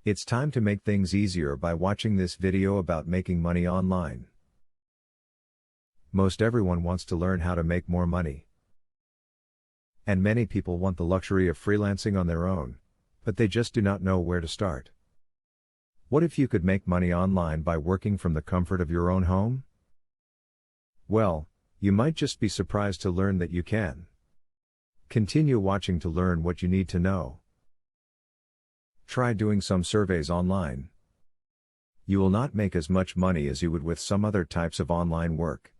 It's time to make things easier by watching this video about making money online. Most everyone wants to learn how to make more money. And many people want the luxury of freelancing on their own, but they just do not know where to start. What if you could make money online by working from the comfort of your own home? Well, you might just be surprised to learn that you can. Continue watching to learn what you need to know. Try doing some surveys online. You will not make as much money as you would with some other types of online work.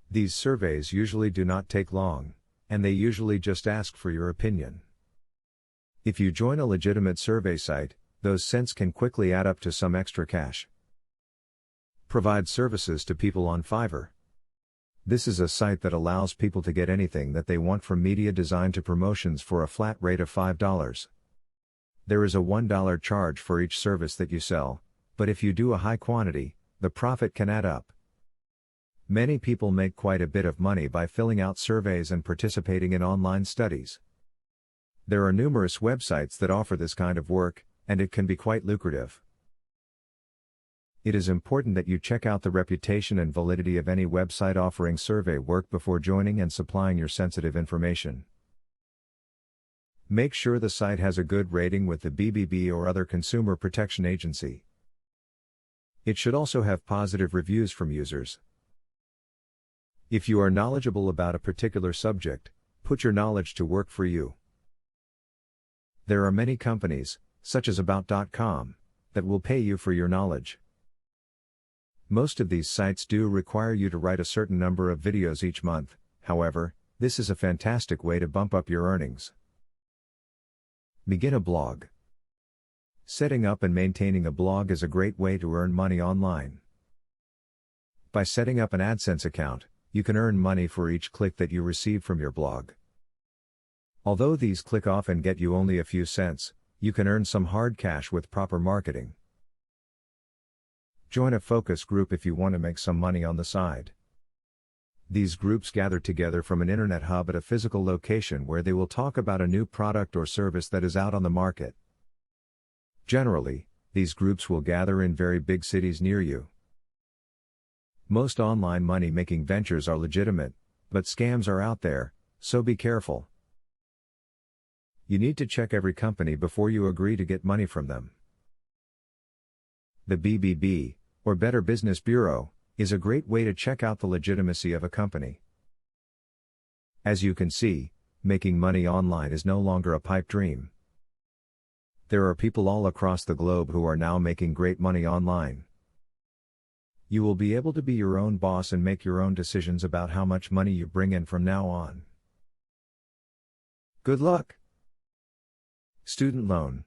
These surveys usually do not take long, and they usually just ask for your opinion. If you join a legitimate survey site, those cents can quickly add up to some extra cash. Provide services to people on Fiverr. This is a site that allows people to get anything that they want, from media design to promotions, for a flat rate of $5. There is a $1 charge for each service that you sell, but if you do a high quantity, the profit can add up. Many people make quite a bit of money by filling out surveys and participating in online studies. There are numerous websites that offer this kind of work, and it can be quite lucrative. It is important that you check out the reputation and validity of any website offering survey work before joining and supplying your sensitive information. Make sure the site has a good rating with the BBB or other consumer protection agency. It should also have positive reviews from users. If you are knowledgeable about a particular subject, put your knowledge to work for you. There are many companies, such as About.com, that will pay you for your knowledge. Most of these sites do require you to write a certain number of videos each month. However, this is a fantastic way to bump up your earnings. Begin a blog. Setting up and maintaining a blog is a great way to earn money online. By setting up an AdSense account, you can earn money for each click that you receive from your blog. Although these click often get you only a few cents, you can earn some hard cash with proper marketing. Join a focus group if you want to make some money on the side. These groups gather together from an internet hub at a physical location where they will talk about a new product or service that is out on the market. Generally, these groups will gather in very big cities near you. Most online money-making ventures are legitimate, but scams are out there, so be careful. You need to check every company before you agree to get money from them. The BBB, or Better Business Bureau, is a great way to check out the legitimacy of a company. As you can see, making money online is no longer a pipe dream. There are people all across the globe who are now making great money online. You will be able to be your own boss and make your own decisions about how much money you bring in from now on. Good luck! Student loan.